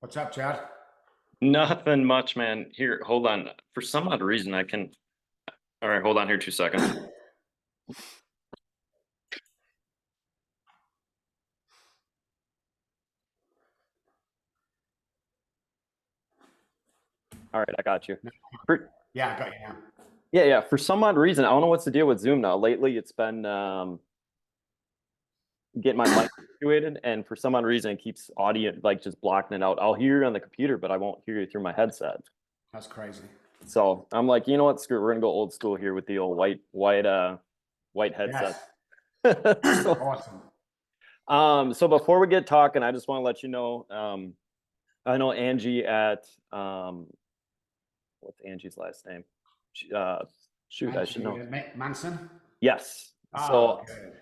What's up, Chad? Nothing much, man. Here, hold on. For some odd reason, I can. All right, hold on here 2 seconds. All right, I got you. Yeah, I got you now. Yeah. For some odd reason, I don't know what's the deal with Zoom now. Lately, it's been getting my mic situated, and for some odd reason, it keeps audio like just blocking it out. I'll hear you on the computer, but I won't hear you through my headset. That's crazy. So I'm like, you know what? Screw it. We're gonna go old school here with the old white headset. Yes. So, so before we get talking, I just want to let you know, I know Angie at what's Angie's last name? Shoot, I should know. Manson? Yes. Oh, So good.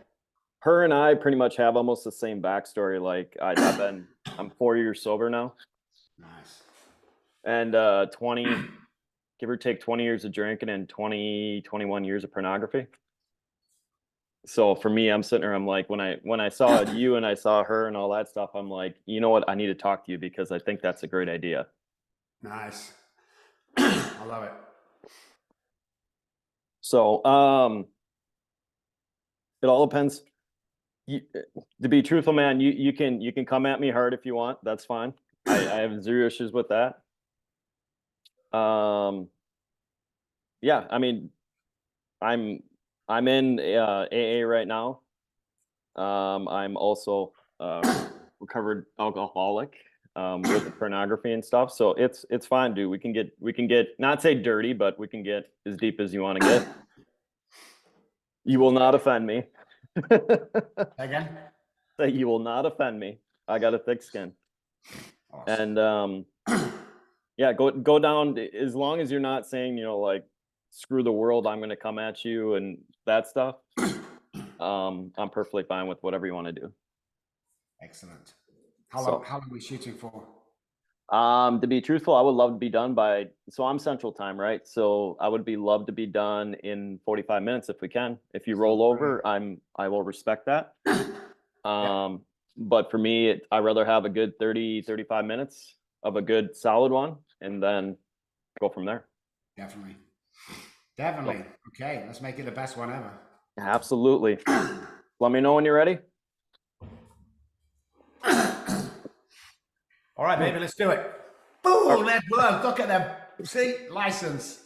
her and I pretty much have almost the same backstory. Like I'm 4 years sober now, Nice. and 20, give or take 20 years of drinking and 21 years of pornography. So for me, I'm sitting there, I'm like, when I saw you and I saw her and all that stuff, I'm like, you know what? I need to talk to you because I think that's a great idea. Nice. I love it. So, it all depends. To be truthful, man, you can come at me hard if you want. That's fine. I have zero issues with that. Yeah, I mean, I'm in AA right now. I'm also recovered alcoholic with pornography and stuff. So it's fine, dude. We can get not say dirty, but we can get as deep as you want to get. You will not offend me. Again? That you will not offend me. I got a thick skin. Awesome. And yeah, go down as long as you're not saying, like screw the world, I'm gonna come at you and that stuff. I'm perfectly fine with whatever you want to do. Excellent. How So long are we shooting for? to be truthful, I would love to be done so I'm Central Time, right? So I would love to be done in 45 minutes if we can. If you roll over, I will respect that. Yeah, But for me, I rather have a good 30-35 minutes of a good solid one and then go from there. definitely. So, Definitely. Okay, let's make it the best one ever. absolutely. Let me know when you're ready. All right, baby, let's do it. Boom, let's go. Look at them. See, license.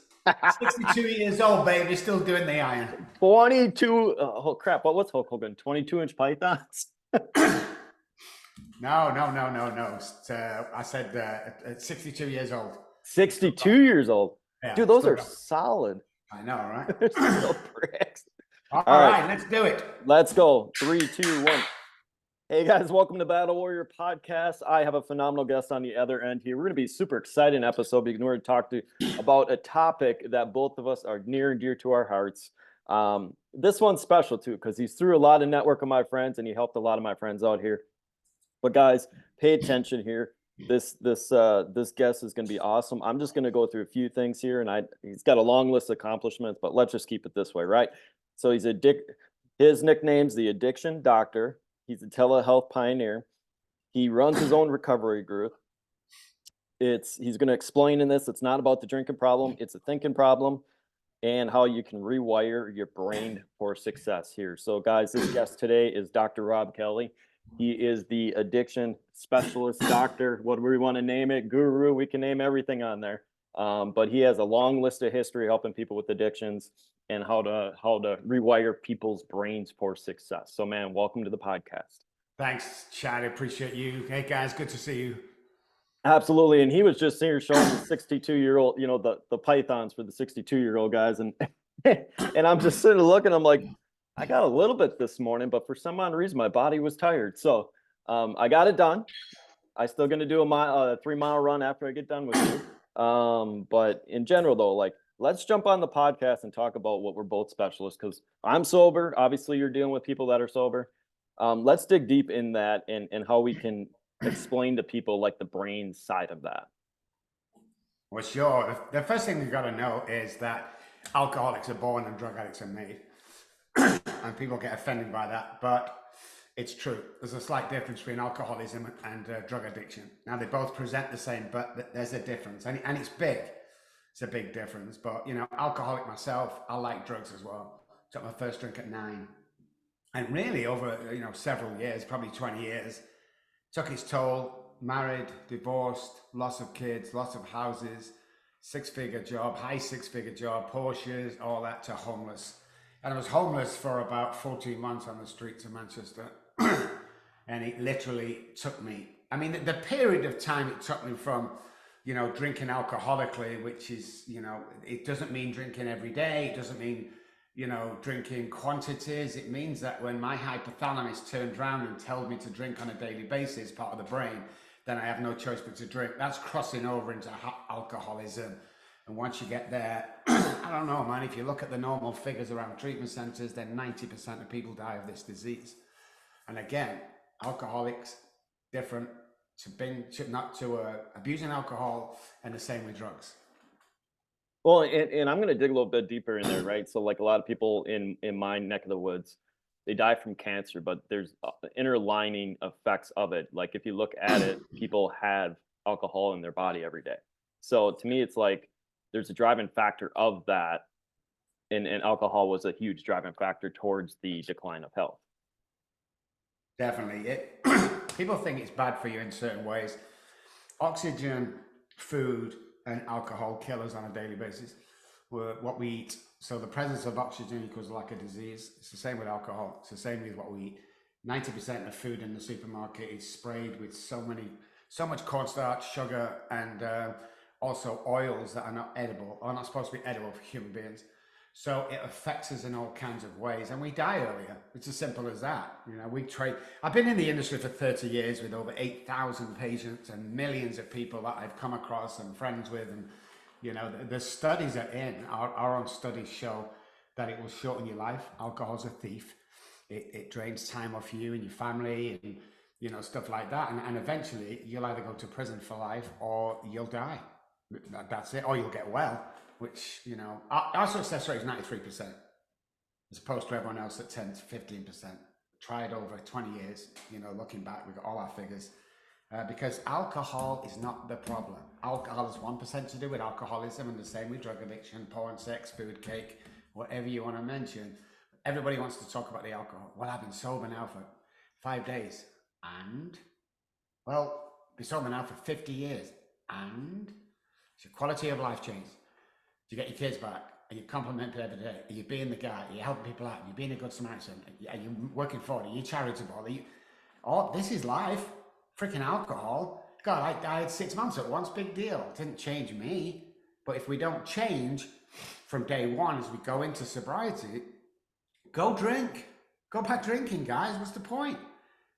62 years old, baby, still doing the iron. 22. Oh crap! What's Hulk Hogan? 22-inch pythons. No. I said 62 years old. 62 years old. Yeah, Dude, those still are got. solid. I know, right? They're still bricks. All All right, right, let's do it. let's go. 3, 2, 1. Hey guys, welcome to Battle Warrior Podcast. I have a phenomenal guest on the other end here. We're going to be super exciting episode because we're going to talk about a topic that both of us are near and dear to our hearts. This one's special too because he's through a lot of network of my friends and he helped a lot of my friends out here. But guys, pay attention here. This guest is going to be awesome. I'm just going to go through a few things here, and he's got a long list of accomplishments, but let's just keep it this way, right? So his nickname's the Addiction Doctor. He's a telehealth pioneer. He runs his own recovery group. He's going to explain in this. It's not about the drinking problem. It's a thinking problem and how you can rewire your brain for success here. So guys, this guest today is Dr. Robb Kelly. He is the addiction specialist, doctor, what do we want to name it, guru. We can name everything on there. But he has a long list of history helping people with addictions and how to rewire people's brains for success. So man, welcome to the podcast. Thanks, Chad. I appreciate you. Hey guys, good to see you. Absolutely. And he was just here showing the 62-year-old, the pythons for the 62-year-old guys. And and I'm just sitting looking, I'm like, I got a little bit this morning, but for some odd reason, my body was tired. So I got it done. I still going to do a 3-mile run after I get done with you. But in general, though, like, let's jump on the podcast and talk about what we're both specialists because I'm sober. Obviously, you're dealing with people that are sober. Let's dig deep in that and how we can explain to people like the brain side of that. Well, sure. The first thing we've got to know is that alcoholics are born and drug addicts are made. And people get offended by that. But It's true. There's a slight difference between alcoholism and drug addiction. Now, they both present the same, but there's a difference, and it's big. It's a big difference. But, you know, alcoholic myself, I like drugs as well. Took my first drink at 9. And really over, you know, several years, probably 20 years, took its toll, married, divorced, lots of kids, lots of houses, six-figure job, high six-figure job, Porsches, all that, to homeless. And I was homeless for about 14 months on the streets of Manchester. And it literally took me, I mean, the period of time it took me from, you know, drinking alcoholically, which is, you know, it doesn't mean drinking every day. It doesn't mean, you know, drinking quantities. It means that when my hypothalamus turned around and told me to drink on a daily basis, part of the brain, then I have no choice but to drink. That's crossing over into alcoholism. And once you get there, I don't know, man, if you look at the normal figures around treatment centers, then 90% of people die of this disease. And again, alcoholics, different to not to abusing alcohol, and the same with drugs. Well, and I'm going to dig a little bit deeper in there, right? So like a lot of people in my neck of the woods, they die from cancer, but there's interlining effects of it. Like if you look at it, people have alcohol in their body every day. So to me, it's like there's a driving factor of that. And alcohol was a huge driving factor towards the decline of health. Definitely. People think it's bad for you in certain ways. Oxygen, food, and alcohol kill us on a daily basis. What we eat. So the presence of oxygen equals lack of disease. It's the same with alcohol. It's the same with what we eat. 90% of food in the supermarket is sprayed with so much cornstarch, sugar, and also oils that are not edible, or not supposed to be edible for human beings. So it affects us in all kinds of ways, and we die earlier. It's as simple as that. You know, I've been in the industry for 30 years with over 8,000 patients and millions of people that I've come across and friends with, and you know, the studies are in. Our own studies show that it will shorten your life. Alcohol's a thief. It drains time off you and your family, and you know, stuff like that. And eventually, you'll either go to prison for life or you'll die. That's it, or you'll get well. Which, you know, our success rate is 93%, as opposed to everyone else at 10 to 15%. Tried over 20 years, you know, looking back, we've got all our figures. Because alcohol is not the problem. Alcohol has 1% to do with alcoholism, and the same with drug addiction, porn, sex, food, cake, whatever you want to mention. Everybody wants to talk about the alcohol. Well, I've been sober now for 5 days. And, well, been sober now for 50 years. And, it's your quality of life changed. Do you get your kids back? Are you complimenting every day? Are you being the guy? Are you helping people out? Are you being a good Samaritan? Are you working for it? Are you charitable? Oh, this is life. Freaking alcohol. God, I died 6 months at once. Big deal. It didn't change me. But if we don't change from day one as we go into sobriety, go drink. Go back drinking, guys. What's the point?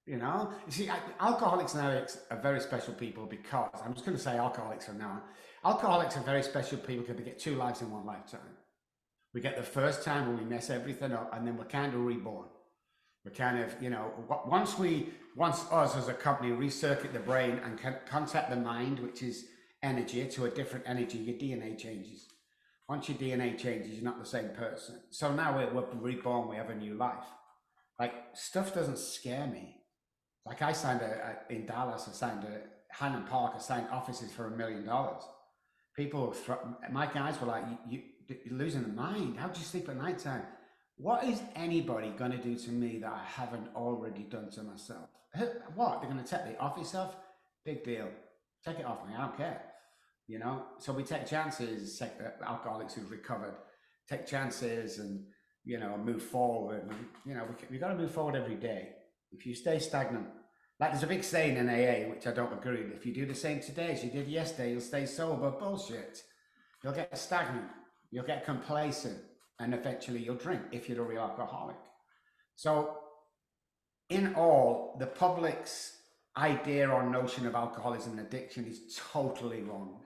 You know? You see, alcoholics and addicts are very special people because, I'm just going to say alcoholics from now on. Alcoholics are very special people because they get 2 lives in one lifetime. We get the first time when we mess everything up, and then we're kind of reborn. We're kind of, you know, once us as a company recircuit the brain and contact the mind, which is energy, to a different energy, your DNA changes. Once your DNA changes, you're not the same person. So now we're reborn, we have a new life. Like, stuff doesn't scare me. Like I signed in Dallas, Highland Park, I signed offices for $1 million. People, my guys were like, you're losing the mind. How do you sleep at night time? What is anybody going to do to me that I haven't already done to myself? What? They're going to take the office off? Big deal. Take it off me. I don't care. You know? So we take chances, alcoholics who've recovered, take chances and, you know, move forward. And, you know, we got to move forward every day. If you stay stagnant, like there's a big saying in AA, which I don't agree with. If you do the same today as you did yesterday, you'll stay sober. Bullshit. You'll get stagnant. You'll get complacent. And eventually you'll drink if you're a real alcoholic. So in all, the public's idea or notion of alcoholism and addiction is totally wrong.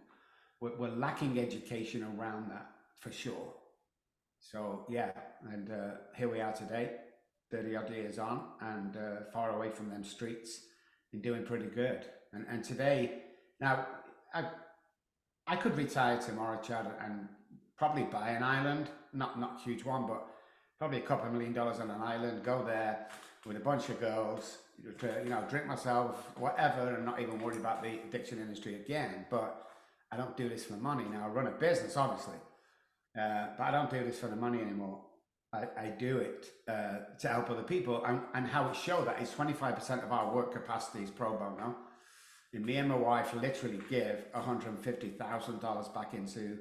We're lacking education around that for sure. So yeah, and here we are today, 30 odd years on, and far away from them streets and doing pretty good. And today, now I could retire tomorrow, Chad, and probably buy an island, not a huge one, but probably $2 million on an island, go there, with a bunch of girls, drink myself, whatever, and not even worry about the addiction industry again. But I don't do this for money. Now I run a business, obviously, but I don't do this for the money anymore. I do it to help other people. And how it showed that is 25% of our work capacity is pro bono. And me and my wife literally give $150,000 back into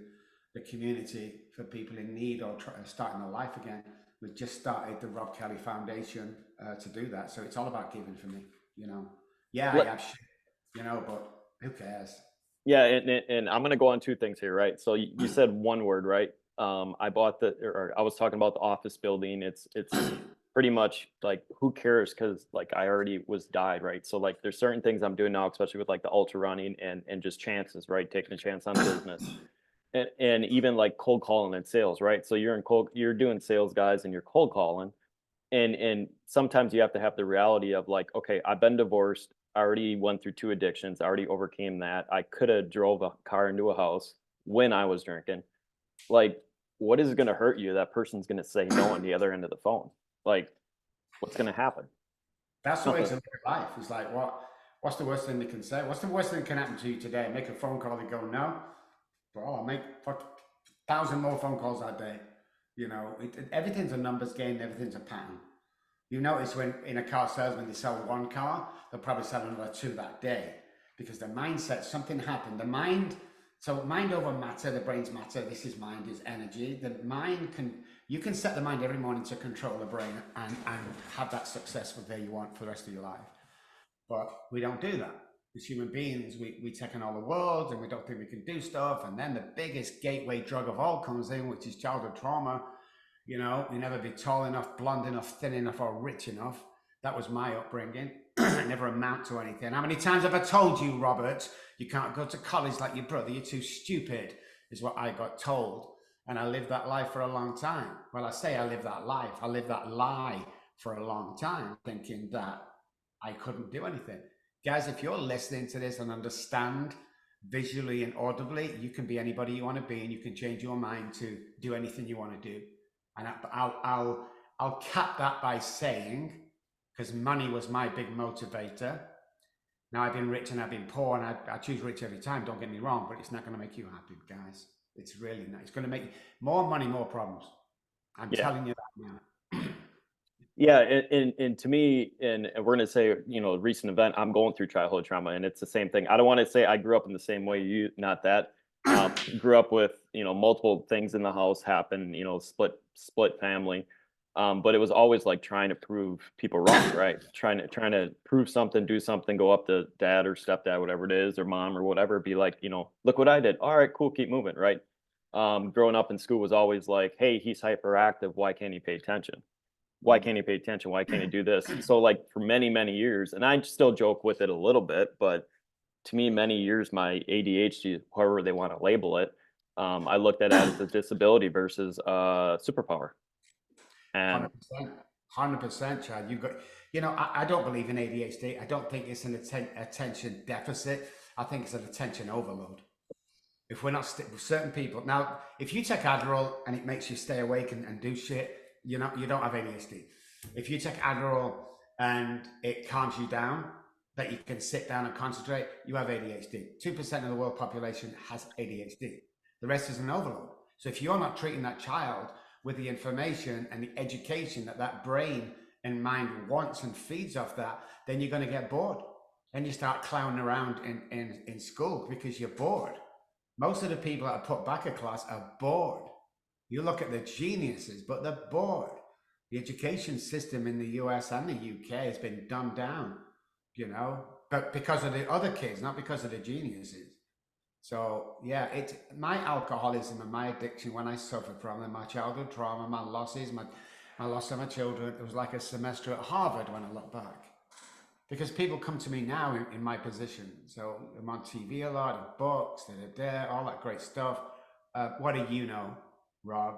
the community for people in need or starting their life again. We've just started the Robb Kelly Foundation to do that. So it's all about giving for me, Yeah, I have shit, but who cares? Yeah, and I'm gonna go on two things here, right? So you said one word, right? I bought or I was talking about the office building. It's pretty much like, who cares? Because like I already was died, right? So like there's certain things I'm doing now, especially with like the ultra running and just chances, right? Taking a chance on business. And even like cold calling and sales, right? So you're doing sales guys and you're cold calling. And sometimes you have to have the reality of like, okay, I've been divorced. I already went through two addictions. I already overcame that. I could have drove a car into a house when I was drinking. Like, what is going to hurt you? That person's going to say no on the other end of the phone. Like, what's going to happen? That's the way Nothing. to live life. It's like, what's the worst thing they can say? What's the worst thing that can happen to you today? Make a phone call and go, no. Bro, I'll make 1,000 more phone calls that day. Everything's a numbers game, everything's a pattern. You notice when in a car salesman, they sell one car, they'll probably sell another two that day because the mindset, something happened. The mind, so mind over matter, the brain's matter, this is mind, is energy. You can set the mind every morning to control the brain and have that successful day you want for the rest of your life. But we don't do that. As human beings, we take on all the world and we don't think we can do stuff. And then the biggest gateway drug of all comes in, which is childhood trauma. You never be tall enough, blonde enough, thin enough, or rich enough. That was my upbringing. Never amount to anything. How many times have I told you, Robert, you can't go to college like your brother? You're too stupid, is what I got told. And I lived that life for a long time. Well, I say I lived that life. I lived that lie for a long time, thinking that I couldn't do anything. Guys, if you're listening to this and understand visually and audibly, you can be anybody you want to be, and you can change your mind to do anything you want to do. And I'll cap that by saying, because money was my big motivator. Now I've been rich and I've been poor, and I choose rich every time. Don't get me wrong, but it's not going to make you happy, guys. It's really not. It's going to make you more money, more problems. I'm telling you that now. Yeah, and to me, and we're gonna say, recent event, I'm going through childhood trauma, and it's the same thing. I don't want to say I grew up in the same way you, not that. Grew up with multiple things in the house happen, split family, but it was always like trying to prove people wrong, right? Trying to prove something, do something, go up to dad or stepdad, whatever it is, or mom or whatever, be like, look what I did. All right, cool, keep moving, right? Growing up in school was always like, hey, he's hyperactive. Why can't he pay attention? Why can't he pay attention? Why can't he do this? So like for many, many years, and I still joke with it a little bit, but to me, many years, my ADHD, however they want to label it, I looked at it as a disability versus superpower. And 100%, Chad. I don't believe in ADHD. I don't think it's an attention deficit. I think it's an attention overload. If we're not certain people now, if you take Adderall and it makes you stay awake and do shit, you don't have ADHD. If you take Adderall and it calms you down, that you can sit down and concentrate, you have ADHD. 2% of the world population has ADHD. The rest is an overload. So if you're not treating that child with the information and the education that brain and mind wants and feeds off that, then you're going to get bored. Then you start clowning around in school because you're bored. Most of the people that are put back a class are bored. You look at the geniuses, but they're bored. The education system in the US and the UK has been dumbed down, but because of the other kids, not because of the geniuses. So yeah, my alcoholism and my addiction, when I suffered from them, my childhood trauma, my losses, my loss of my children, it was like a semester at Harvard when I look back. Because people come to me now in my position. So I'm on TV a lot, in books, all that great stuff. What do you know, Rob?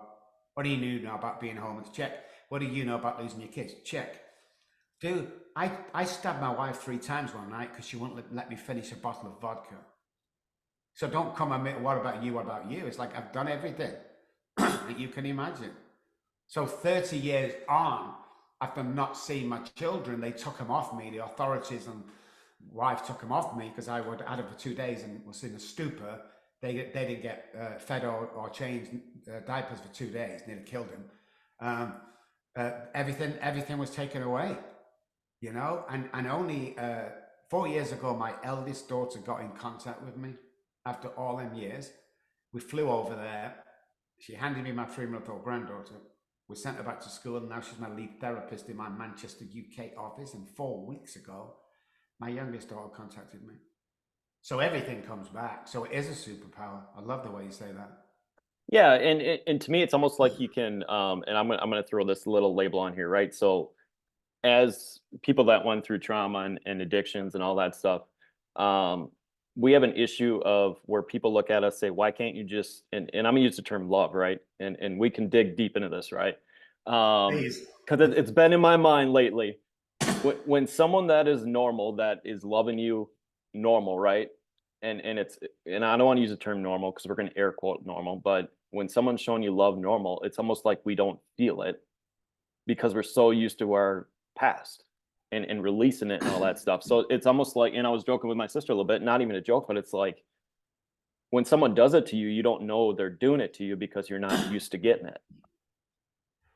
What do you know about being homeless? Check. What do you know about losing your kids? Check. Dude, I stabbed my wife 3 times one night because she wouldn't let me finish a bottle of vodka. So don't come and me, what about you? What about you? It's like I've done everything that you can imagine. So 30 years on, after not seeing my children, they took them off me. The authorities and wife took them off me because I would had them for 2 days and was in a stupor. They didn't get fed or changed diapers for 2 days. Nearly killed him. Everything was taken away, you know. And only 4 years ago, my eldest daughter got in contact with me after all them years. We flew over there. She handed me my 3-month-old granddaughter. We sent her back to school, and now she's my lead therapist in my Manchester, UK office. And 4 weeks ago, my youngest daughter contacted me. So everything comes back. So it is a superpower. I love the way you say that. Yeah, and to me, it's almost like you can, and I'm gonna throw this little label on here, right? So, as people that went through trauma and addictions and all that stuff, um, we have an issue of where people look at us, say, "Why can't you just?" And I'm gonna use the term love, right? And we can dig deep into this, right? Please. Because it's been in my mind lately. When someone that is normal, that is loving you normal, right? And I don't want to use the term normal because we're going to air quote normal, but when someone's showing you love normal, it's almost like we don't feel it because we're so used to our past and releasing it and all that stuff. So it's almost like, and I was joking with my sister a little bit, not even a joke, but it's like when someone does it to you, you don't know they're doing it to you because you're not used to getting it.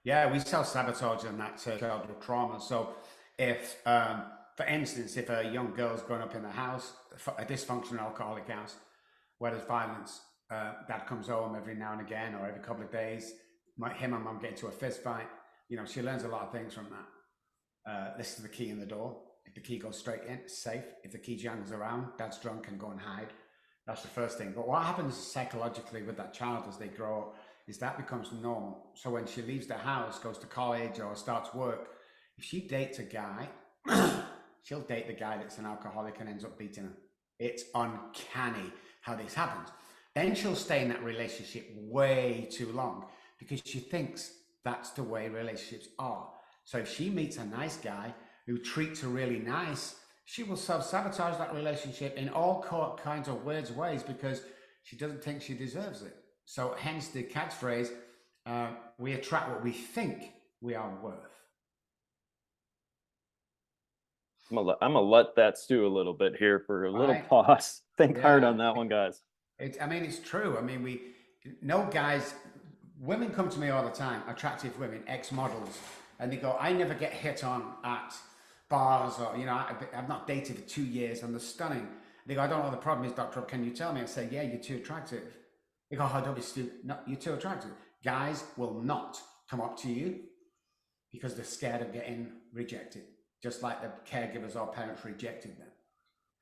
Yeah, we self-sabotage on that childhood trauma. So if, for instance, if a young girl's grown up in a house, a dysfunctional alcoholic house, where there's violence, dad comes home every now and again or every couple of days, him and mum get into a fist fight, you know, she learns a lot of things from that. This is the key in the door. If the key goes straight in, it's safe. If the key jangles around, dad's drunk and go and hide. That's the first thing. But what happens psychologically with that child as they grow up is that becomes normal. So when she leaves the house, goes to college or starts work, if she dates a guy, she'll date the guy that's an alcoholic and ends up beating her. It's uncanny how this happens. Then she'll stay in that relationship way too long because she thinks that's the way relationships are. So if she meets a nice guy who treats her really nice, she will self-sabotage that relationship in all kinds of weird ways because she doesn't think she deserves it. So hence the catchphrase, we attract what we think we are worth. I'm gonna let that stew a little bit here for a little Right? pause. Think hard Yeah. on that one, guys. I mean, it's true. I mean, no guys, women come to me all the time, attractive women, ex-models, and they go, I never get hit on at bars or, you know, I've not dated for 2 years and they're stunning. They go, I don't know what the problem is, Doctor. Can you tell me? I say, yeah, you're too attractive. They go, oh, don't be stupid. No, you're too attractive. Guys will not come up to you because they're scared of getting rejected, just like the caregivers or parents rejected them.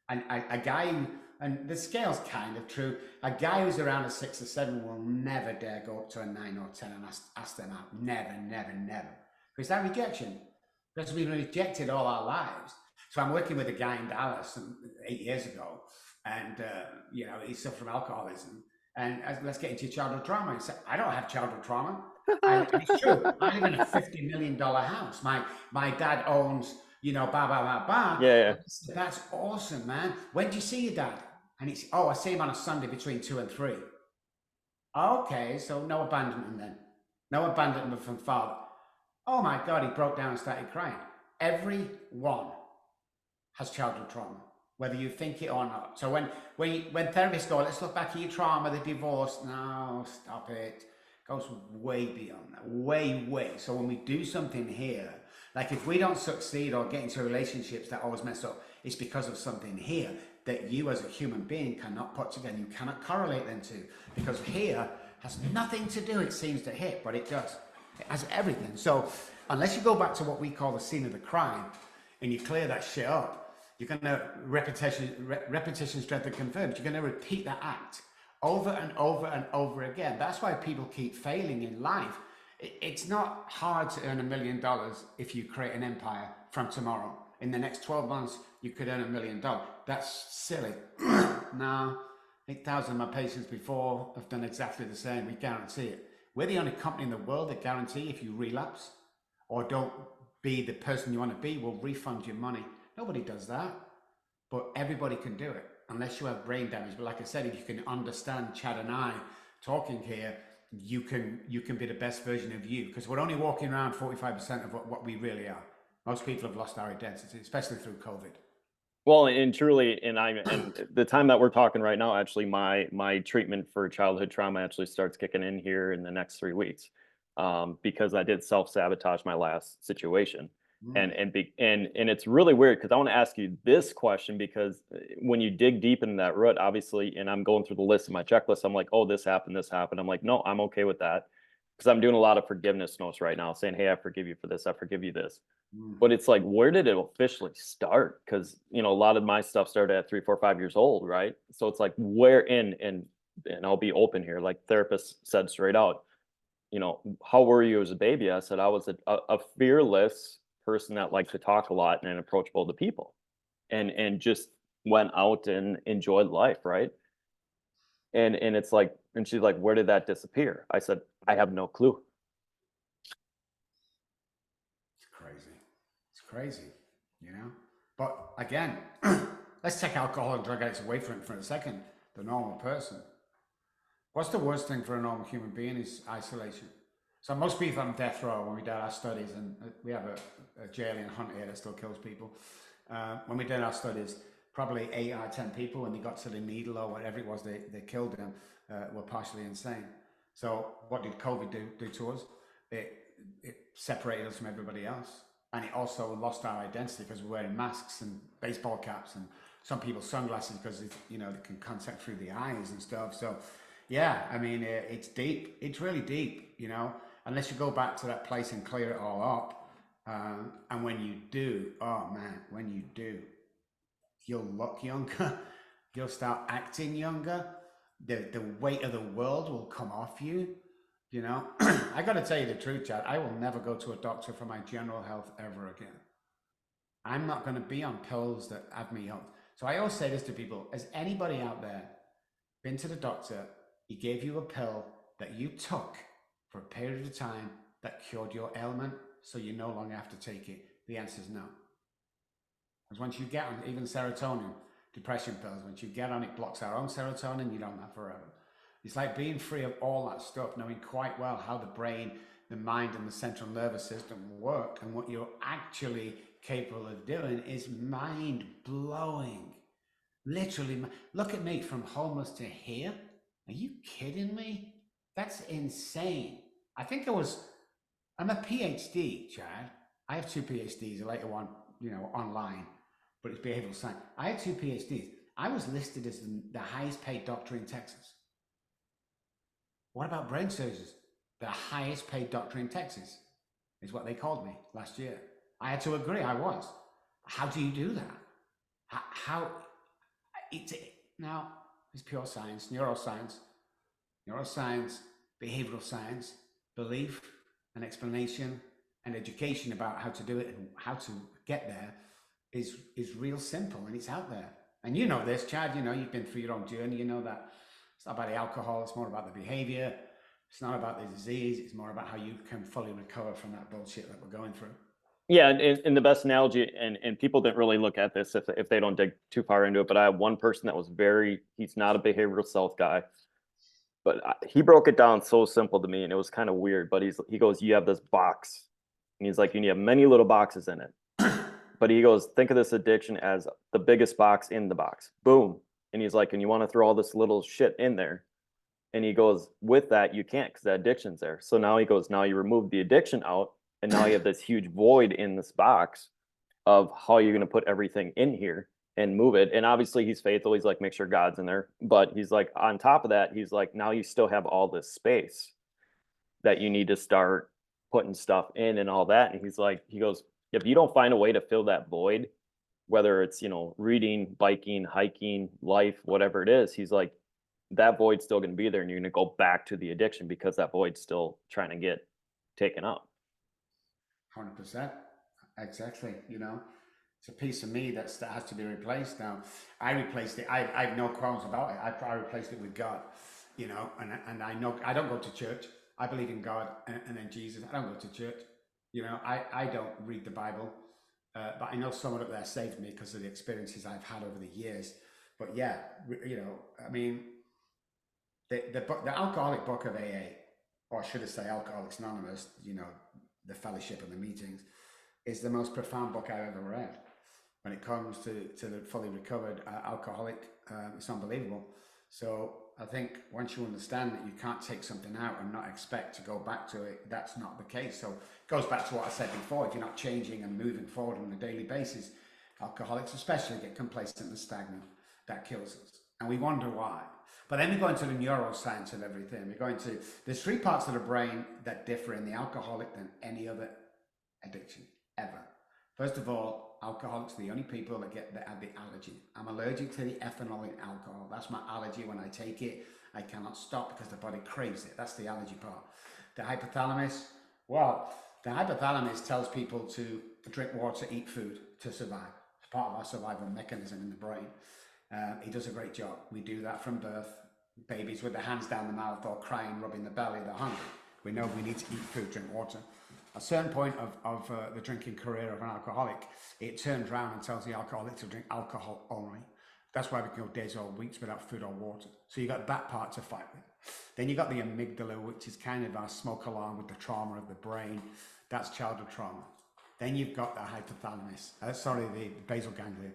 And a guy, and the scale's kind of true, a guy who's around a 6 or 7 will never dare go up to a 9 or 10 and ask them out. Never, never, never. Because that rejection, because we've been rejected all our lives. So I'm working with a guy in Dallas 8 years ago, and you know, he suffered from alcoholism. And let's get into your childhood trauma. He said, I don't have childhood trauma. And it's true. I live in a $50 million house. My dad owns, you know, blah, blah, blah, blah. Yeah. That's awesome, man. When do you see your dad? And he's, oh, I see him on a Sunday between 2 and 3. Okay, so no abandonment then. No abandonment from father. Oh my God, he broke down and started crying. Everyone has childhood trauma, whether you think it or not. So when therapists go, let's look back at your trauma, the divorce, no, stop it. Goes way beyond that, way. So when we do something here, like if we don't succeed or get into relationships that always mess up, it's because of something here that you as a human being cannot put together. You cannot correlate them to, because here has nothing to do, it seems to hit, but it does. It has everything. So unless you go back to what we call the scene of the crime and you clear that shit up, you're going to repetition strength and confirms. You're going to repeat that act over and over and over again. That's why people keep failing in life. It's not hard to earn $1 million if you create an empire from tomorrow. In the next 12 months, you could earn $1 million. That's silly. No, 8,000 of my patients before have done exactly the same. We guarantee it. We're the only company in the world that guarantee if you relapse or don't be the person you want to be, we'll refund your money. Nobody does that, but everybody can do it unless you have brain damage. But like I said, if you can understand Chad and I talking here, you can be the best version of you, because we're only walking around 45% of what we really are. Most people have lost our identity, especially through COVID. Well, and truly, and the time that we're talking right now, actually, my treatment for childhood trauma actually starts kicking in here in the next 3 weeks, because I did self-sabotage my last situation. Mm. And it's really weird, because I want to ask you this question, because when you dig deep into that root, obviously, and I'm going through the list of my checklist, I'm like, oh, this happened. I'm like, no, I'm okay with that, because I'm doing a lot of forgiveness notes right now, saying, hey, I forgive you for this, I forgive you this. But it's like, where did it officially start? Because, you know, a lot of my stuff started at 3, 4, 5 years old, right? So it's like, where in, and I'll be open here, like therapist said straight out, you know, how were you as a baby? I said I was a fearless person that liked to talk a lot and approachable to people, and just went out and enjoyed life, right? And it's like, and she's like, where did that disappear? I said, I have no clue. It's crazy. It's crazy, you know? But again, let's take alcohol and drug addicts away from it for a second. The normal person. What's the worst thing for a normal human being is isolation. So most people on death row, when we did our studies, and we have a jail in Hunt here that still kills people. When we did our studies, probably 8 out of 10 people, when they got to the needle or whatever it was they killed them, were partially insane. So what did COVID do to us? It separated us from everybody else. And it also lost our identity, because we're wearing masks and baseball caps, and some people sunglasses, because you know, they can contact through the eyes and stuff. So yeah, I mean, it's deep. It's really deep, you know, unless you go back to that place and clear it all up. And when you do, oh man, when you do, you'll look younger. You'll start acting younger. The weight of the world will come off you. You know, I got to tell you the truth, Chad. I will never go to a doctor for my general health ever again. I'm not going to be on pills that have me up. So I always say this to people: has anybody out there been to the doctor? He gave you a pill that you took for a period of time that cured your ailment, so you no longer have to take it? The answer is no. Because once you get on even serotonin, depression pills, once you get on it, blocks our own serotonin, you don't have forever. It's like being free of all that stuff, knowing quite well how the brain, the mind, and the central nervous system work, and what you're actually capable of doing is mind blowing. Literally, look at me from homeless to here. Are you kidding me? That's insane. I think I'm a PhD, Chad. I have 2 PhDs, a later one, you know, online, but it's behavioral science. I had 2 PhDs. I was listed as the highest paid doctor in Texas. What about brain surgeons? The highest paid doctor in Texas is what they called me last year. I had to agree I was. How do you do that? How it's now it's pure science, neuroscience, behavioral science, belief and explanation and education about how to do it and how to get there is real simple, and it's out there. And you know this, Chad, you know, you've been through your own journey, you know that it's not about the alcohol, it's more about the behavior. It's not about the disease, it's more about how you can fully recover from that bullshit that we're going through. Yeah, and the best analogy, and people didn't really look at this if they don't dig too far into it, but I have one person that was he's not a behavioral health guy, but he broke it down so simple to me, and it was kind of weird, but he goes, you have this box, and he's like, you have many little boxes in it. But he goes, think of this addiction as the biggest box in the box. Boom. And he's like, and you want to throw all this little shit in there. And he goes, with that, you can't, because the addiction's there. So now he goes, now you remove the addiction out, and now you have this huge void in this box of how you're going to put everything in here and move it. And obviously he's faithful. He's like, make sure God's in there. But he's like, on top of that, he's like, now you still have all this space that you need to start putting stuff in and all that. And he's like, he goes, if you don't find a way to fill that void, whether it's, you know, reading, biking, hiking, life, whatever it is, he's like, that void's still going to be there, and you're going to go back to the addiction because that void's still trying to get taken up. 100%. Exactly. You know, it's a piece of me that has to be replaced. Now, I replaced it. I have no qualms about it. I replaced it with God, you know, and I know I don't go to church. I believe in God and in Jesus. I don't go to church. You know, I don't read the Bible, but I know someone up there saved me because of the experiences I've had over the years. But yeah, you know, I mean, the Alcoholic Book of AA or should I say Alcoholics Anonymous, the fellowship and the meetings, is the most profound book I've ever read. When it comes to the fully recovered alcoholic, it's unbelievable. So I think once you understand that you can't take something out and not expect to go back to it, that's not the case. So it goes back to what I said before. If you're not changing and moving forward on a daily basis, alcoholics especially get complacent and stagnant. That kills us. And we wonder why. But then we go into the neuroscience of everything. There's three parts of the brain that differ in the alcoholic than any other addiction ever. First of all, alcoholics are the only people that have the allergy. I'm allergic to the ethanol in alcohol. That's my allergy. When I take it, I cannot stop because the body craves it. That's the allergy part. The hypothalamus tells people to drink water, eat food to survive. It's part of our survival mechanism in the brain. He does a great job. We do that from birth. Babies with their hands down the mouth or crying, rubbing the belly, they're hungry. We know we need to eat food, drink water. A certain point of the drinking career of an alcoholic, it turns around and tells the alcoholic to drink alcohol only. That's why we can go days or weeks without food or water. So you got that part to fight with. Then you got the amygdala, which is kind of our smoke alarm with the trauma of the brain. That's childhood trauma. Then you've got the hypothalamus, the basal ganglia.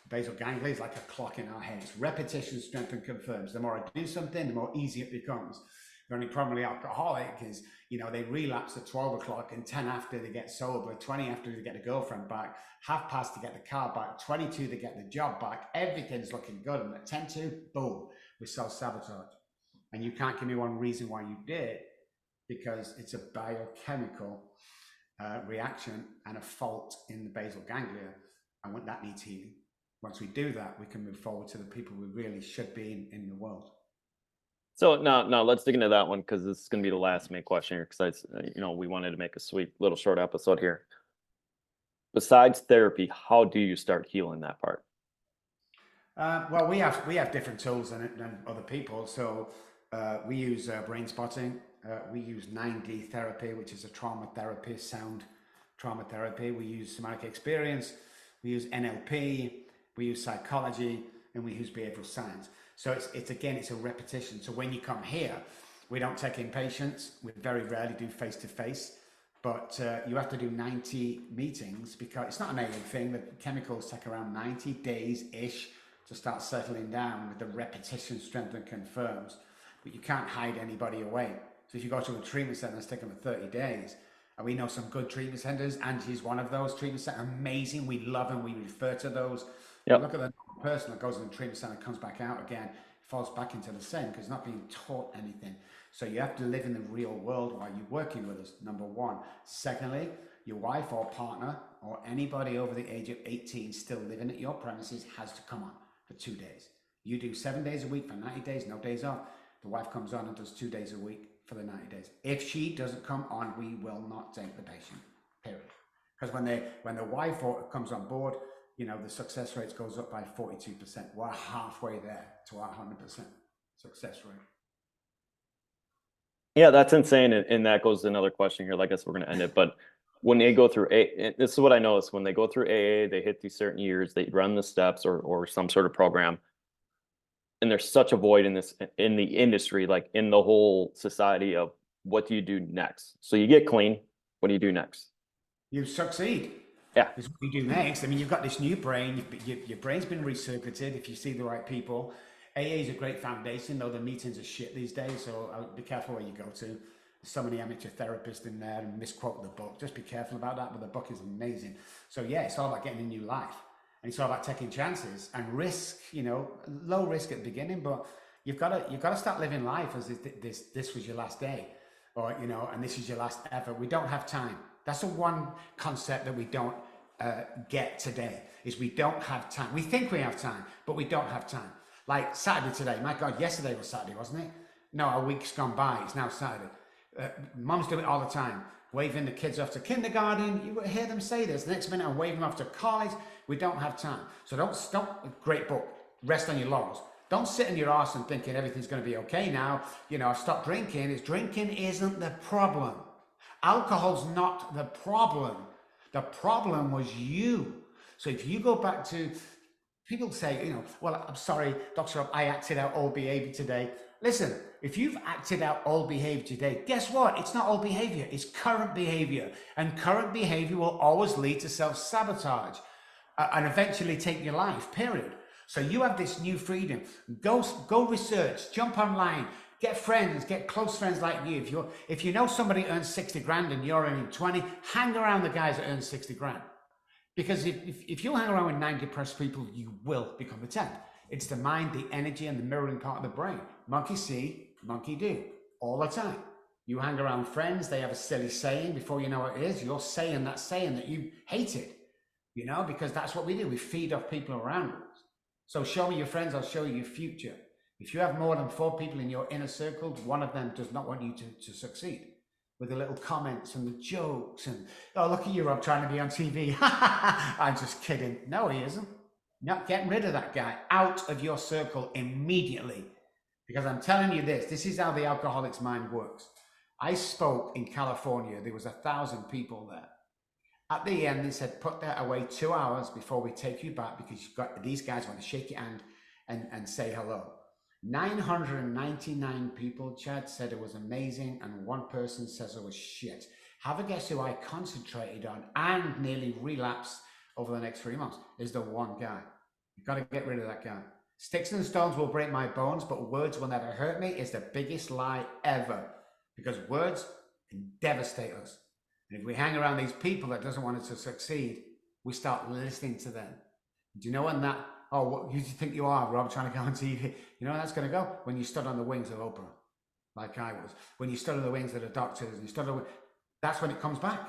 Basal ganglia is like a clock in our heads. Repetition, strength, and confirms. The more I do something, the more easy it becomes. The only problem with the alcoholic is, they relapse at 12 o'clock and 10 after they get sober, 20 after they get a girlfriend back, half past to get the car back, 22 to get the job back. Everything's looking good. And at 10 to, boom, we self-sabotage. And you can't give me one reason why you did, because it's a biochemical reaction and a fault in the basal ganglia. And that needs healing. Once we do that, we can move forward to the people we really should be in the world. So now let's dig into that one, because this is going to be the last main question here, because we wanted to make a sweet little short episode here. Besides therapy, how do you start healing that part? Well, we have different tools than other people. So we use brain spotting. We use 9D therapy, which is a trauma therapy, sound trauma therapy. We use somatic experience. We use NLP. We use psychology, and we use behavioral science. So it's a repetition. So when you come here, we don't take in patients. We very rarely do face-to-face, but you have to do 90 meetings, because it's not an AA thing. The chemicals take around 90 days-ish to start settling down with the repetition, strength, and confirms. But you can't hide anybody away. So if you go to a treatment center, it's taken for 30 days. And we know some good treatment centers. Angie's one of those treatment centers. Amazing. We love them. We refer to those. Yep. Look at the person that goes in the treatment center, comes back out again, falls back into the same, because not being taught anything. So you have to live in the real world while you're working with us, number one. Secondly, your wife or partner or anybody over the age of 18 still living at your premises has to come on for 2 days. You do 7 days a week for 90 days, no days off. The wife comes on and does 2 days a week for the 90 days. If she doesn't come on, we will not take the patient, period. Because when the wife comes on board, the success rate goes up by 42%. We're halfway there to our 100% success rate. Yeah, that's insane. And that goes to another question here. I guess we're going to end it. But when they go through this is what I noticed. When they go through AA, they hit these certain years, they run the steps or some sort of program. And there's such a void in the industry, like in the whole society, of what do you do next? So you get clean. What do you do next? You succeed. Yeah. Is what you do next. I mean, you've got this new brain. Your brain's been recircuited if you see the right people. AA is a great foundation, though the meetings are shit these days, so be careful where you go to. There's so many amateur therapists in there and misquote the book. Just be careful about that, but the book is amazing. So yeah, it's all about getting a new life. And it's all about taking chances and risk, low risk at the beginning, but you've got to start living life as this was your last day, or, and this is your last effort. We don't have time. That's the one concept that we don't get today, is we don't have time. We think we have time, but we don't have time. Like Saturday today. My God, yesterday was Saturday, wasn't it? No, a week's gone by. It's now Saturday. Moms do it all the time. Waving the kids off to kindergarten. You hear them say this. The next minute I'm waving them off to college. We don't have time. So don't great book. Rest on your laurels. Don't sit in your arse and thinking everything's going to be okay now. I've stopped drinking. Drinking isn't the problem. Alcohol's not the problem. The problem was you. So if you go back to, people say, well, I'm sorry, Dr. Robb, I acted out all behavior today. Listen, if you've acted out old behavior today, guess what? It's not old behavior, it's current behavior. And current behavior will always lead to self-sabotage and eventually take your life, period. So you have this new freedom. Go research, jump online, get friends, get close friends like you. If you know somebody earns 60 grand and you're earning 20, hang around the guys that earn 60 grand. Because if you hang around with 9 depressed people, you will become a 10. It's the mind, the energy, and the mirroring part of the brain. Monkey see, monkey do, all the time. You hang around friends, they have a silly saying, before you know what it is, you're saying that you hated, because that's what we do. We feed off people around us. So show me your friends, I'll show you your future. If you have more than 4 people in your inner circle, one of them does not want you to succeed. With the little comments and the jokes and, oh, look at you, Rob, trying to be on TV. I'm just kidding. No, he isn't. Not getting rid of that guy out of your circle immediately. Because I'm telling you this is how the alcoholic's mind works. I spoke in California. There was 1,000 people there. At the end, they said, put that away 2 hours before we take you back, because these guys want to shake your hand and say hello. 999 people, Chad, said it was amazing, and 1 person says it was shit. Have a guess who I concentrated on and nearly relapsed over the next 3 months is the one guy. You've got to get rid of that guy. Sticks and stones will break my bones, but words will never hurt me is the biggest lie ever, because words can devastate us. And if we hang around these people that doesn't want us to succeed, we start listening to them. Do you know when that, who do you think you are, Rob, trying to go on TV? You know when that's going to go? When you stood on the wings of Oprah, like I was. When you stood on the wings of the doctors, and you stood on, that's when it comes back.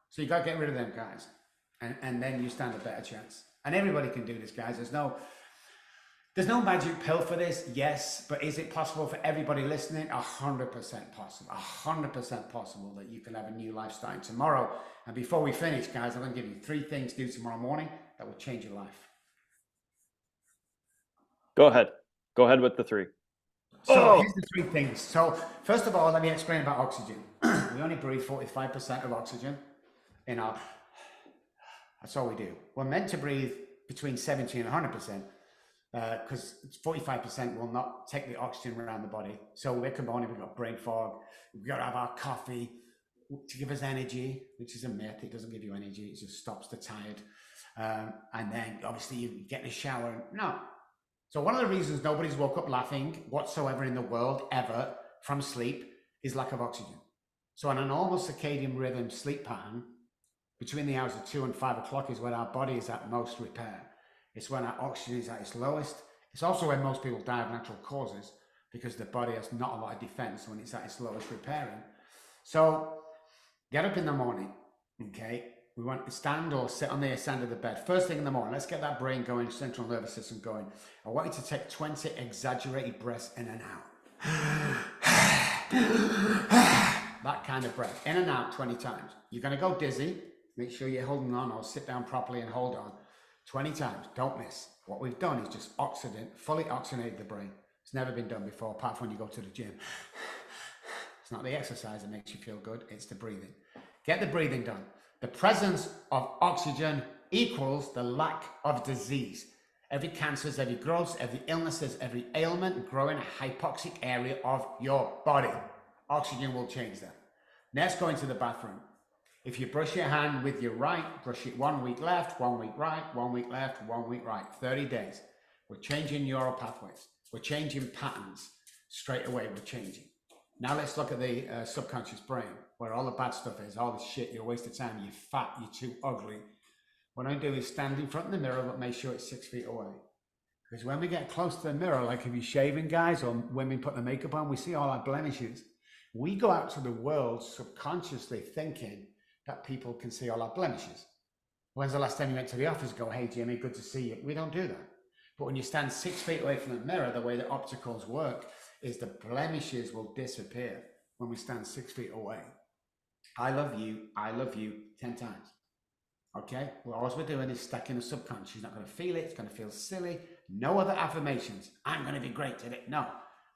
So you got to get rid of them guys. And then you stand a better chance. And everybody can do this, guys. There's no magic pill for this, yes, but is it possible for everybody listening? 100% possible. 100% possible that you can have a new life starting tomorrow. And before we finish, guys, I'm going to give you 3 things to do tomorrow morning that will change your life. Go ahead. Go ahead with the 3. So here's the 3 things. So first of all, let me explain about oxygen. We only breathe 45% of oxygen in our... That's all we do. We're meant to breathe between 70 and 100%. Because 45% will not take the oxygen around the body. So we're combining, we've got brain fog, we've got to have our coffee to give us energy, which is a myth. It doesn't give you energy, it just stops the tired. And then obviously you get in the shower. No. So one of the reasons nobody's woke up laughing whatsoever in the world ever from sleep is lack of oxygen. So on a normal circadian rhythm sleep pattern, between the hours of 2 and 5 o'clock is when our body is at most repair. It's when our oxygen is at its lowest. It's also when most people die of natural causes, because the body has not a lot of defense when it's at its lowest repairing. So get up in the morning, okay? We want to stand or sit on the sand of the bed. First thing in the morning, let's get that brain going, central nervous system going. I want you to take 20 exaggerated breaths in and out. That kind of breath, in and out 20 times. You're going to go dizzy. Make sure you're holding on, or sit down properly and hold on. 20 times, don't miss. What we've done is just fully oxygenate the brain. It's never been done before, apart from when you go to the gym. It's not the exercise that makes you feel good, it's the breathing. Get the breathing done. The presence of oxygen equals the lack of disease. Every cancer, every growth, every illnesses, every ailment grow in a hypoxic area of your body. Oxygen will change that. Next, go into the bathroom. If you brush your hand with your right, brush it 1 week left, 1 week right, 1 week left, 1 week right, 30 days. We're changing neural pathways. We're changing patterns. Straight away, we're changing. Now let's look at the subconscious brain, where all the bad stuff is, all the shit, you're a waste of time, you're fat, you're too ugly. What I do is stand in front of the mirror, but make sure it's 6 feet away. Because when we get close to the mirror, like if you're shaving, guys, or women put the makeup on, we see all our blemishes. We go out to the world subconsciously thinking that people can see all our blemishes. When's the last time you went to the office and go, hey Jimmy, good to see you? We don't do that. But when you stand 6 feet away from the mirror, the way the opticals work is the blemishes will disappear when we stand 6 feet away. I love you 10 times. Okay? Well, all we're doing is stacking the subconscious. You're not going to feel it. It's going to feel silly. No other affirmations. I'm going to be great today. No.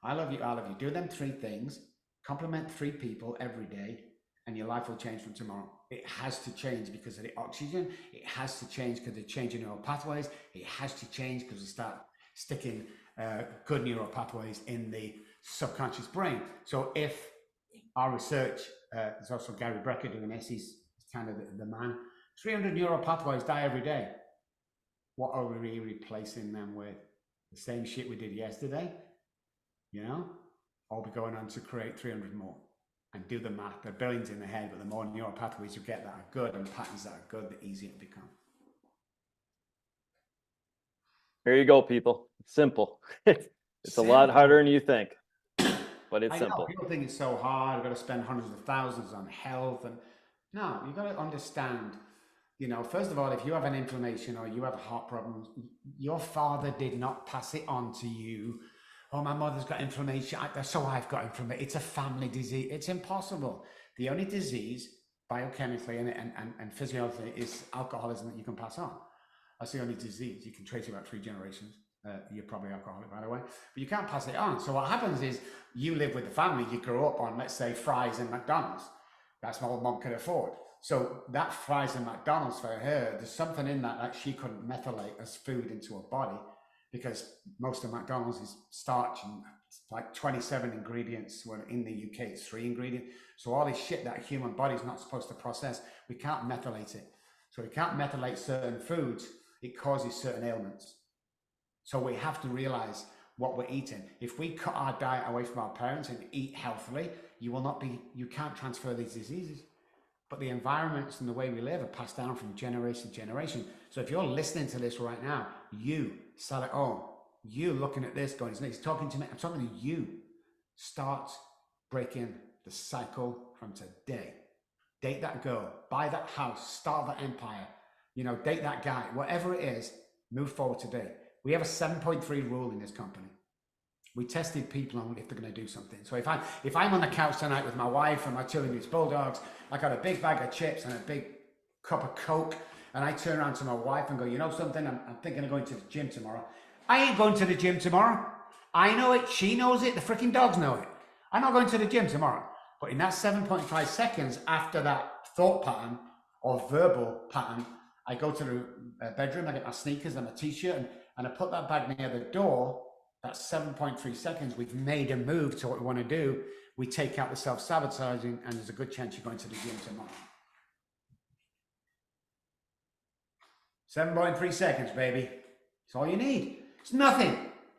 I love you. Do them 3 things. Compliment 3 people every day, and your life will change from tomorrow. It has to change because of the oxygen. It has to change because they're changing neural pathways. It has to change because we start sticking good neural pathways in the subconscious brain. So if our research, there's also Gary Brecker doing this, he's kind of the man. 300 neural pathways die every day. What are we replacing them with? The same shit we did yesterday, you know? Or we're going on to create 300 more. And do the math. There are billions in the head, but the more neural pathways you get that are good and patterns that are good, the easier it becomes. Here you go, people. It's simple. It's a lot harder than you think, but it's simple. People think it's so hard. We've got to spend hundreds of thousands on health. And no, you've got to understand, you know, first of all, if you have an inflammation or you have heart problems, your father did not pass it on to you. Oh, my mother's got inflammation, so I've got inflammation. It's a family disease. It's impossible. The only disease, biochemically and physiologically, is alcoholism that you can pass on. That's the only disease. You can trace it about 3 generations. You're probably alcoholic, by the way. But you can't pass it on. So what happens is you live with the family. You grow up on, let's say, fries and McDonald's. That's what mom could afford. So that fries and McDonald's for her, there's something in that she couldn't methylate as food into her body, because most of McDonald's is starch and like 27 ingredients, when in the UK it's 3 ingredients. So all this shit that human body's not supposed to process, we can't methylate it. So we can't methylate certain foods, it causes certain ailments. So we have to realize what we're eating. If we cut our diet away from our parents and eat healthily, you can't transfer these diseases. But the environments and the way we live are passed down from generation to generation. So if you're listening to this right now, you sat at home, you looking at this going, he's talking to me, I'm talking to you. Start breaking the cycle from today. Date that girl, buy that house, start that empire, you know, date that guy, whatever it is, move forward today. We have a 7.3 rule in this company. We tested people on if they're going to do something. So if I'm on the couch tonight with my wife and my 2 English bulldogs, I got a big bag of chips and a big cup of Coke, and I turn around to my wife and go, you know something, I'm thinking of going to the gym tomorrow. I ain't going to the gym tomorrow. I know it, she knows it, the freaking dogs know it. I'm not going to the gym tomorrow. But in that 7.5 seconds after that thought pattern or verbal pattern, I go to the bedroom, I get my sneakers and my t-shirt, and I put that bag near the door. That's 7.3 seconds. We've made a move to what we want to do. We take out the self-sabotaging, and there's a good chance you're going to the gym tomorrow. 7.3 seconds, baby. It's all you need. It's nothing.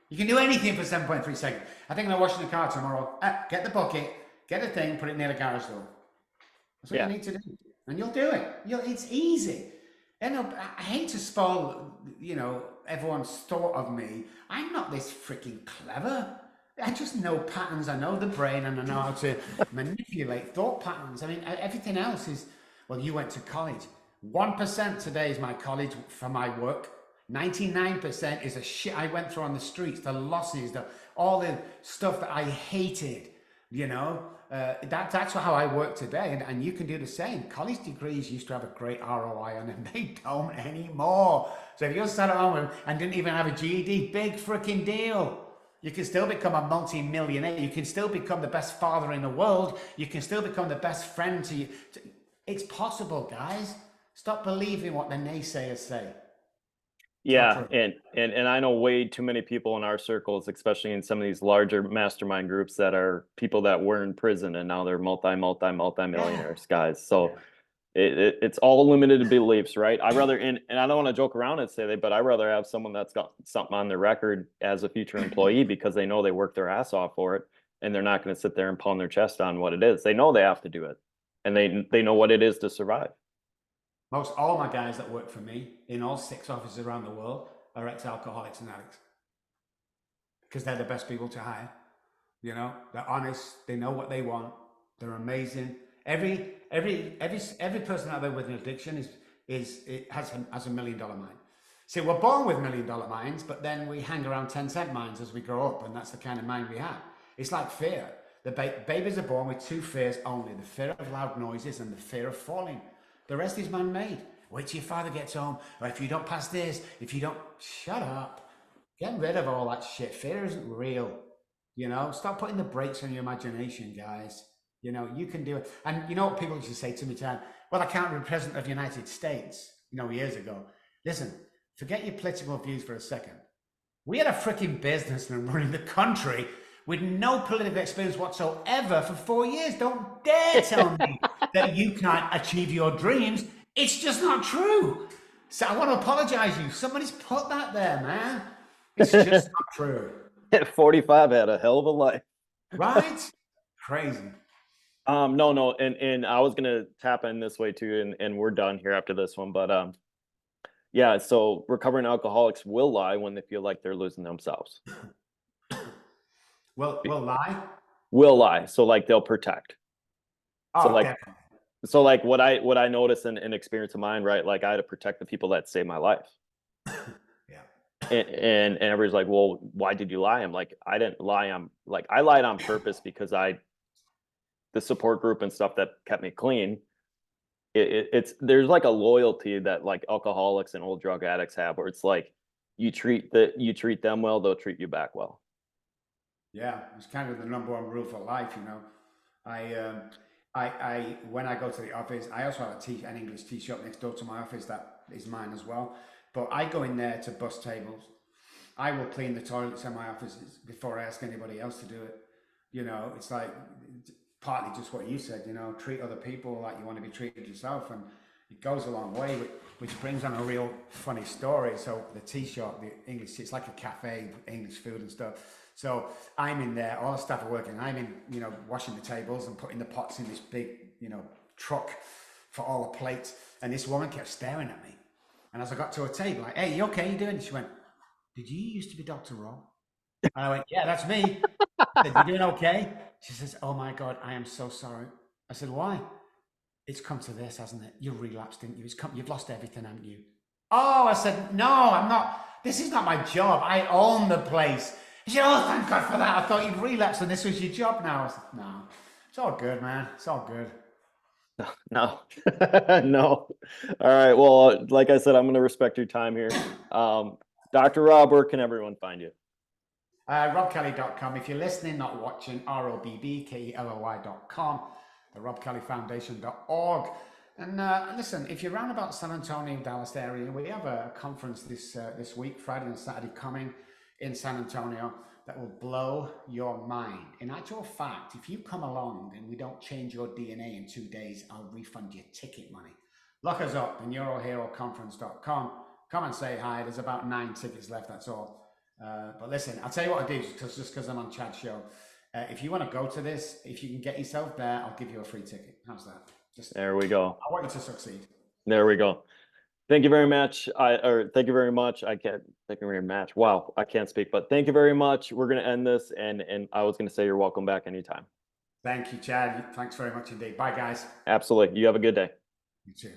You can do anything for 7.3 seconds. I think I'm washing the car tomorrow. Get the bucket, get a thing, put it near the garage door. That's what you need to do. And you'll do it. It's easy. And I hate to spoil, you know, everyone's thought of me. I'm not this freaking clever. I just know patterns. I know the brain, and I know how to manipulate thought patterns. I mean, everything else is, well, you went to college. 1% today is my college for my work. 99% is a shit I went through on the streets, the losses, all the stuff that I hated, you know. That's how I work today, and you can do the same. College degrees used to have a great ROI on them. They don't anymore. So if you're sat at home and didn't even have a GED, big freaking deal. You can still become a multi-millionaire. You can still become the best father in the world. You can still become the best friend to you. It's possible, guys. Stop believing what the naysayers say. Yeah, and I know way too many people in our circles, especially in some of these larger mastermind groups, that are people that were in prison and now they're multi-millionaires, guys. So it's all limited beliefs, right? I rather, and I don't want to joke around and say that, but I'd rather have someone that's got something on their record as a future employee because they know they worked their ass off for it, and they're not going to sit there and pound their chest on what it is. They know they have to do it, and they know what it is to survive. Most all my guys that work for me in all 6 offices around the world are ex-alcoholics and addicts, because they're the best people to hire. You know, they're honest. They know what they want. They're amazing. Every person out there with an addiction has a $1 million mind. See, we're born with $1 million minds, but then we hang around 10-cent minds as we grow up, and that's the kind of mind we have. It's like fear. The babies are born with 2 fears only: the fear of loud noises and the fear of falling. The rest is man-made. Wait till your father gets home, or if you don't pass this, if you don't, shut up. Get rid of all that shit. Fear isn't real. You know, stop putting the brakes on your imagination, guys. You know, you can do it. And you know what people used to say to me, Chad? Well, I can't be president of the United States, you know, years ago. Listen, forget your political views for a second. We had a freaking business and running the country with no political experience whatsoever for 4 years. Don't dare tell me that you can't achieve your dreams. It's just not true. So I want to apologize to you. Somebody's put that there, man. It's just not true. At 45, had a hell of a life. Right? Crazy. No, and I was gonna tap in this way too, and we're done here after this one. But yeah, so recovering alcoholics will lie when they feel like they're losing themselves. Will lie? Will lie. So like they'll protect. Oh, So like definitely. so like what I noticed in experience of mine, right? Like I had to protect the people that saved my life. Yeah. And everybody's like, well, why did you lie? I'm like, I didn't lie. I lied on purpose because the support group and stuff that kept me clean. It's there's like a loyalty that like alcoholics and old drug addicts have, where it's like you treat them well, they'll treat you back well. Yeah, it's kind of the number one rule for life, you know. I when I go to the office, I also have an English tea shop next door to my office that is mine as well. But I go in there to bus tables. I will clean the toilets in my offices before I ask anybody else to do it. You know, it's like partly just what you said, you know, treat other people like you want to be treated yourself. And it goes a long way, which brings on a real funny story. So the tea shop, the English, it's like a cafe, English food and stuff. So I'm in there, all the staff are working. I'm in, you know, washing the tables and putting the pots in this big, you know, truck for all the plates. And this woman kept staring at me. And as I got to a table, like, hey, you okay? You doing? And she went, did you used to be Dr. Robb? And I went, yeah, that's me. I said, you doing okay? She says, oh my God, I am so sorry. I said, why? It's come to this, hasn't it? You relapsed, didn't you? You've lost everything, haven't you? Oh, I said, no, I'm not. This is not my job. I own the place. She said, oh, thank God for that. I thought you'd relapsed and this was your job now. I said, no, it's all good, man. It's all good. No, no. All right. Well, like I said, I'm going to respect your time here. Dr. Robb, where can everyone find you? RobbKelly.com. If you're listening, not watching, RobbKelly.com, the RobbKellyFoundation.org. And listen, if you're around about San Antonio, Dallas area, we have a conference this week, Friday and Saturday coming in San Antonio that will blow your mind. In actual fact, if you come along and we don't change your DNA in 2 days, I'll refund your ticket money. Look us up, the NeuroHeroConference.com. Come and say hi. There's about 9 tickets left, that's all. But listen, I'll tell you what I do, just because I'm on Chad's show. If you want to go to this, if you can get yourself there, I'll give you a free ticket. How's that? There we go. I want you to succeed. There we go. Thank you very much. Thank you very much. Thank you very much. Wow, I can't speak, but thank you very much. We're going to end this, and I was going to say you're welcome back anytime. Thank you, Chad. Thanks very much indeed. Bye, guys. Absolutely. You have a good day. You too.